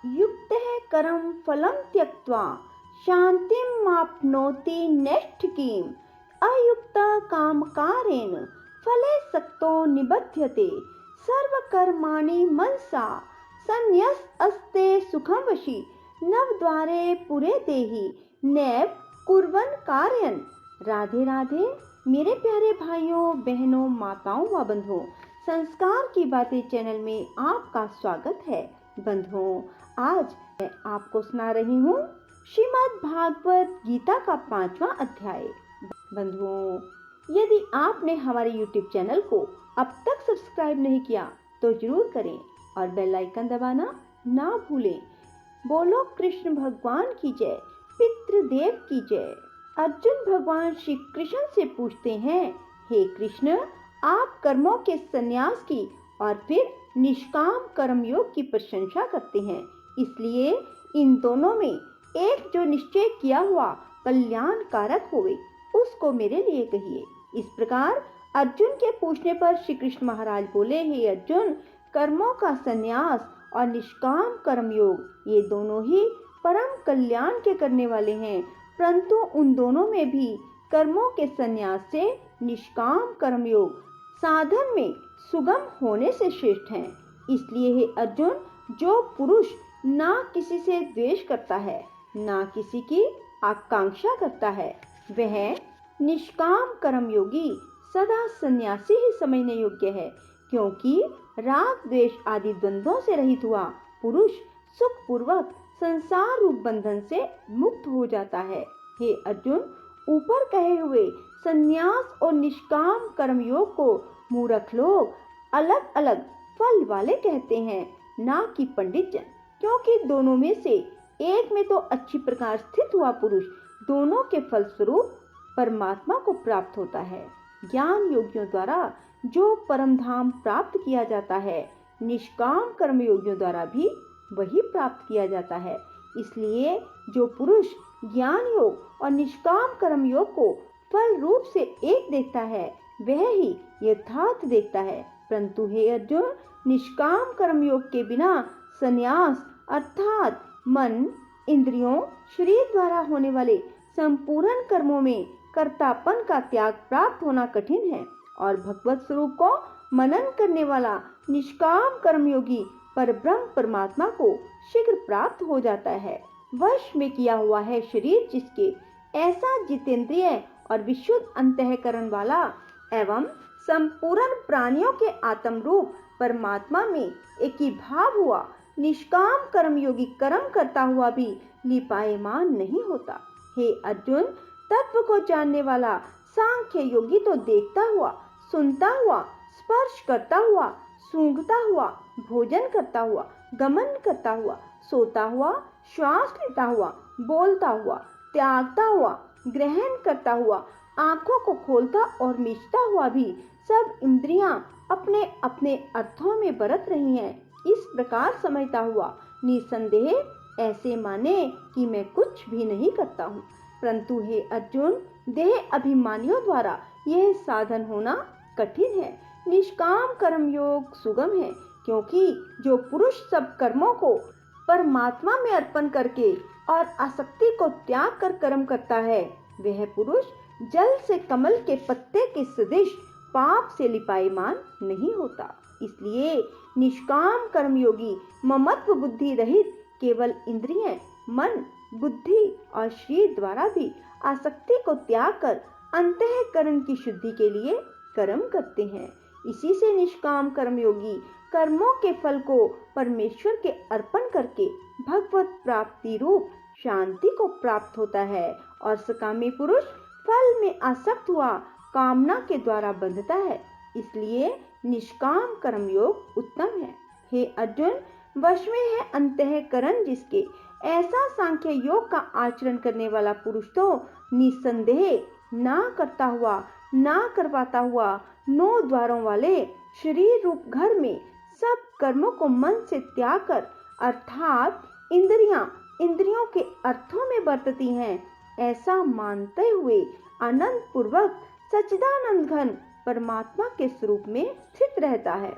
युक्तः कर्म फलं त्यक्त्वा शान्तिमाप्नोति नैष्ठिकीम्। अयुक्तः कामकारेण फले सक्तो निबध्यते। सर्वकर्माणि मनसा संन्यस्ते सुखं वशी। नवद्वारे पुरे देहि नैव कुर्वन् कार्यन्। राधे राधे मेरे प्यारे भाइयों बहनों माताओं व बंधुओं, संस्कार की बातें चैनल में आपका स्वागत है। बंधुओं, आज मैं आपको सुना रही हूँ श्रीमद् भागवत गीता का 5वां अध्याय। बंधुओं, यदि आपने हमारे YouTube चैनल को अब तक सब्सक्राइब नहीं किया तो जरूर करें और बेल आइकन दबाना ना भूलें। बोलो कृष्ण भगवान की जय, पितृदेव की जय। अर्जुन भगवान श्री कृष्ण से पूछते हैं, हे कृष्ण, आप कर्मों के संन्यास की और फिर निष्काम कर्मयोग की प्रशंसा करते हैं, इसलिए इन दोनों में एक जो निश्चय किया हुआ कल्याण कारक होवे उसको मेरे लिए कहिए। इस प्रकार अर्जुन के पूछने पर श्री कृष्ण महाराज बोले, हे अर्जुन, कर्मों का संन्यास और निष्काम कर्मयोग ये दोनों ही परम कल्याण के करने वाले हैं, परंतु उन दोनों में भी कर्मों के संन्यास से निष्काम कर्मयोग साधन में सुगम होने से श्रेष्ठ हैं। इसलिए हे अर्जुन, जो पुरुष ना किसी से द्वेष करता है ना किसी की आकांक्षा करता है, वह निष्काम कर्मयोगी सदा सन्यासी ही समझने योग्य है, क्योंकि राग द्वेष आदि द्वंद्वों से रहित हुआ पुरुष सुख पूर्वक संसार रूप बंधन से मुक्त हो जाता है। हे अर्जुन, ऊपर कहे हुए संन्यास और निष्काम कर्मयोग को मूर्ख लोग अलग अलग फल वाले कहते हैं, ना कि पंडित जन, क्योंकि दोनों में से एक में तो अच्छी प्रकार स्थित हुआ पुरुष दोनों के फल स्वरूप परमात्मा को प्राप्त होता है। ज्ञान योगियों द्वारा जो परम धाम प्राप्त किया जाता है, निष्काम कर्म योगियों द्वारा भी वही प्राप्त किया जाता है। इसलिए जो पुरुष ज्ञान योग और निष्काम कर्म योग को फल रूप से एक देखता है, वह ही यथार्थ देखता है। परंतु हे अर्जुन, निष्काम कर्म योग के बिना संन्यास अर्थात मन, इंद्रियों, शरीर द्वारा होने वाले संपूर्ण कर्मों में कर्तापन का त्याग प्राप्त होना कठिन है, और भगवत स्वरूप को मनन करने वाला निष्काम कर्मयोगी परब्रह्म परमात्मा को शीघ्र प्राप्त हो जाता है। वश में किया हुआ है शरीर जिसके, ऐसा जितेंद्रिय और विशुद्ध अंतःकरण वाला एवं संपूर्ण प्राणियों के आत्म रूप परमात्मा में एकीभाव हुआ निष्काम कर्मयोगी कर्म करता हुआ भी लिपायमान नहीं होता। हे अर्जुन, तत्व को जानने वाला सांख्य योगी तो देखता हुआ, सुनता हुआ, स्पर्श करता हुआ, सूंघता हुआ, भोजन करता हुआ, गमन करता हुआ, सोता हुआ, श्वास लेता हुआ, बोलता हुआ, त्यागता हुआ, ग्रहण करता हुआ, आंखों को खोलता और मीचता हुआ भी सब इंद्रियां अपने अपने अर्थों में बरत रही हैं, इस प्रकार समझता हुआ निसंदेह ऐसे माने कि मैं कुछ भी नहीं करता हूँ। परंतु हे अर्जुन, देह अभिमानियों द्वारा यह साधन होना कठिन है। निष्काम कर्मयोग सुगम है, क्योंकि जो पुरुष सब कर्मों को परमात्मा में अर्पण करके और आसक्ति को त्याग कर कर्म करता है, वह पुरुष जल से कमल के पत्ते के सदृश पाप से लिपायमान नहीं होता। इसलिए निष्काम कर्मयोगी ममत्व बुद्धि रहित केवल इंद्रिय, मन, बुद्धि और शरीर द्वारा भी आसक्ति को त्याग कर अंतःकरण की शुद्धि के लिए कर्म करते हैं। इसी से निष्काम कर्मयोगी कर्मों के फल को परमेश्वर के अर्पण करके भगवत प्राप्ति रूप शांति को प्राप्त होता है, और सकामी पुरुष फल में आसक्त हुआ कामना के द्वारा बंधता है। इसलिए निष्काम कर्मयोग उत्तम है। हे अर्जुन, वश में है अंतःकरण जिसके, ऐसा सांख्य योग का आचरण करने वाला पुरुष तो निसंदेह ना करता हुआ ना करवाता हुआ 9 द्वारों वाले शरीर रूप घर में सब कर्मों को मन से त्याग कर अर्थात इंद्रियों के अर्थों में बरतती हैं, ऐसा मानते हुए आनंद पूर्वक सच्चिदानंद घन परमात्मा के स्वरूप में स्थित रहता है।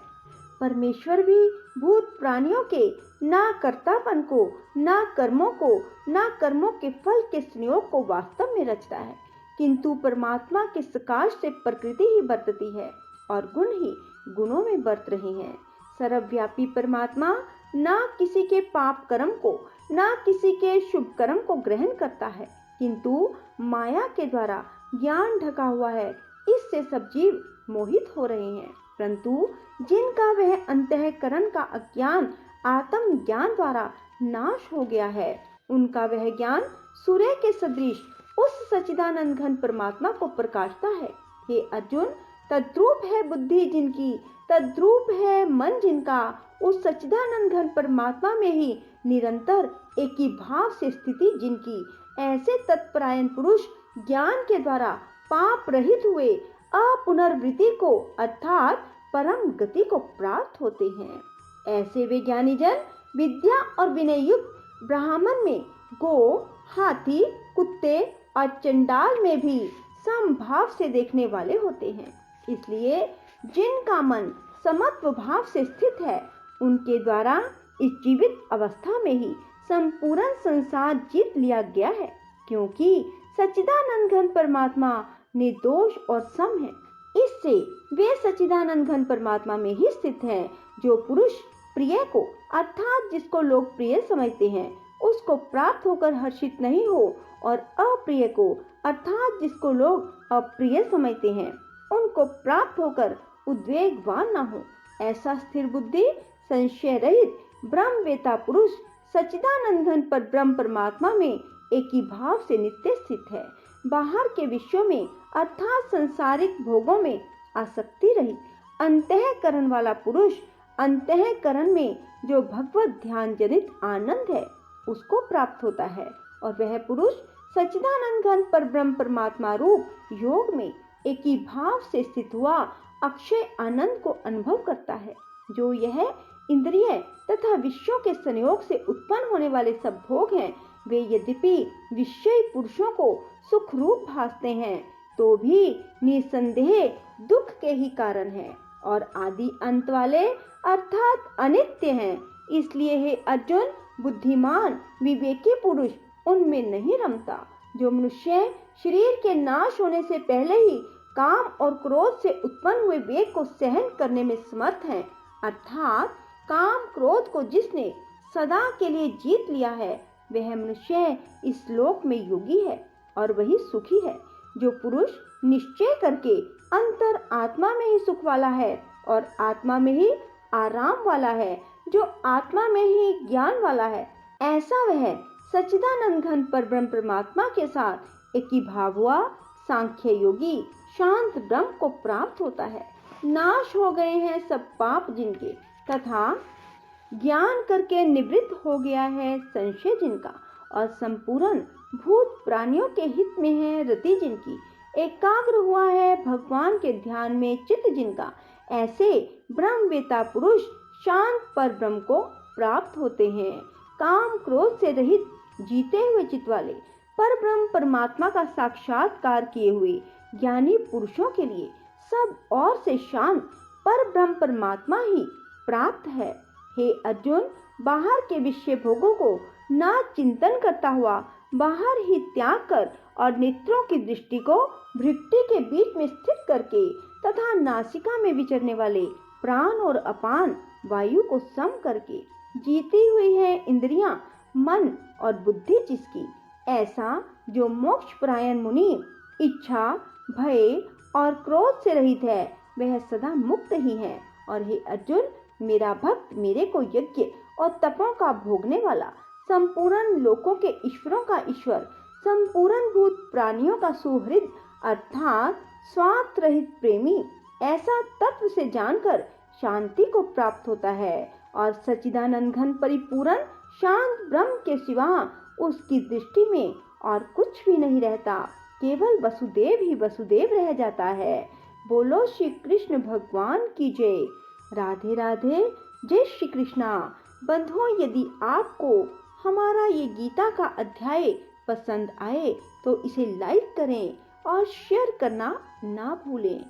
परमेश्वर भी भूत प्राणियों के ना कर्तापन को, ना कर्मों को, ना कर्मों के फल के संयोग को वास्तव में रचता है, किंतु परमात्मा के सकाश से प्रकृति ही बरतती है और गुण ही गुणों में बरत रहे हैं। सर्वव्यापी परमात्मा ना किसी के पाप कर्म को, ना किसी के शुभ कर्म को ग्रहण करता है, किंतु माया के द्वारा ज्ञान ढका हुआ है। इससे सब जीव मोहित हो रहे हैं, परंतु जिनका वह अंतःकरण का अज्ञान आत्म ज्ञान द्वारा नाश हो गया है, उनका वह ज्ञान सूर्य के सदृश उस सच्चिदानंद घन परमात्मा को प्रकाशता है। हे अर्जुन, तद्रूप है बुद्धि जिनकी, तद्रूप है मन जिनका, उस सच्चिदानंद घन परमात्मा में ही निरंतर एक ही भाव से स्थिति जिनकी, ऐसे तत्परायण पुरुष ज्ञान के द्वारा पाप रहित हुए अपुनर्वृत्ति को अर्थात परम गति को प्राप्त होते हैं। ऐसे वे ज्ञानी जन विद्या और विनय युक्त ब्राह्मण में गो, हाथी, कुत्ते और चंडाल में भी समभाव से देखने वाले होते हैं। इसलिए जिनका मन समत्व भाव से स्थित है, उनके द्वारा इस जीवित अवस्था में ही संपूर्ण संसार जीत लिया गया है, क्योंकि सच्चिदानंद घन परमात्मा निर्दोष और सम है। इससे वे सच्चिदानंद घन परमात्मा में ही स्थित है। जो पुरुष प्रिय को अर्थात जिसको लोग प्रिय समझते हैं, उसको प्राप्त होकर हर्षित नहीं हो और अप्रिय को अर्थात जिसको लोग अप्रिय समझते हैं, उनको प्राप्त होकर उद्वेगवान न हो, ऐसा स्थिर बुद्धि संशय रहित ब्रह्मवेता पुरुष सच्चिदानंद घन पर ब्रह्म परमात्मा में एक ही भाव से नित्य स्थित है। बाहर के विषयों में अर्थात सांसारिक भोगों में आसक्ति रहित अंतःकरण वाला पुरुष अंतःकरण में जो भगवत ध्यान जनित आनंद है, उसको प्राप्त होता है और वह पुरुष सच्चिदानंद घन पर ब्रह्म परमात्मा रूप योग में एक ही भाव से स्थित हुआ अक्षय आनंद को अनुभव करता है। जो यह इंद्रिय तथा विषयों के संयोग से उत्पन्न होने वाले सब भोग हैं, वे यद्यपि विषयी पुरुषों को सुख रूप भासते हैं, तो भी निसंदेह दुख के ही कारण है और आदि अंत वाले अर्थात अनित्य हैं। इसलिए हे अर्जुन, बुद्धिमान विवेकी पुरुष उनमें नहीं रमता। जो मनुष्य शरीर के नाश होने से पहले ही काम और क्रोध से उत्पन्न हुए वेग को सहन करने में समर्थ हैं, अर्थात काम क्रोध को जिसने सदा के लिए जीत लिया है, वह मनुष्य इस लोक में योगी है और वही सुखी है। जो पुरुष निश्चय करके अंतर आत्मा में ही सुख वाला है और आत्मा में ही आराम वाला है, जो आत्मा में ही ज्ञान वाला है, ऐसा वह सच्चिदानंद घन पर ब्रह्म परमात्मा के साथ एक ही भाव हुआ सांख्य योगी शांत ब्रह्म को प्राप्त होता है। नाश हो गए हैं सब पाप जिनके, तथा ज्ञान करके निवृत्त हो गया है संशय जिनका, और संपूर्ण भूत प्राणियों के हित में है रति जिनकी, एकाग्र हुआ है भगवान के ध्यान में चित्त जिनका, ऐसे ब्रह्मवेता पुरुष शांत पर ब्रह्म को प्राप्त होते हैं। काम क्रोध से रहित जीते हुए चित्त वाले पर ब्रह्म परमात्मा का साक्षात्कार किए हुए ज्ञानी पुरुषों के लिए सब और से शांत पर ब्रह्म परमात्मा ही प्राप्त है। हे अर्जुन, बाहर के विषय भोगों को ना चिंतन करता हुआ बाहर ही त्याग कर और नेत्रों की दृष्टि को भृकुटी के बीच में स्थित करके तथा नासिका में विचरने वाले प्राण और अपान वायु को सम करके जीती हुई है इंद्रियां, मन और बुद्धि जिसकी, ऐसा जो मोक्ष परायण मुनि इच्छा, भय और क्रोध से रहित है, वह सदा मुक्त ही है। और हे अर्जुन, मेरा भक्त, मेरे को यज्ञ और तपों का भोगने वाला, संपूर्ण लोकों के ईश्वरों का ईश्वर, संपूर्ण भूत प्राणियों का सुहृद अर्थात स्वार्थ रहित प्रेमी, ऐसा तत्व से जानकर शांति को प्राप्त होता है और सच्चिदानंद घन परिपूर्ण शांत ब्रह्म के सिवा उसकी दृष्टि में और कुछ भी नहीं रहता, केवल वसुदेव ही वसुदेव रह जाता है। बोलो श्री कृष्ण भगवान की जय। राधे राधे। जय श्री कृष्णा। बंधुओं, यदि आपको हमारा ये गीता का अध्याय पसंद आए तो इसे लाइक करें और शेयर करना ना भूलें।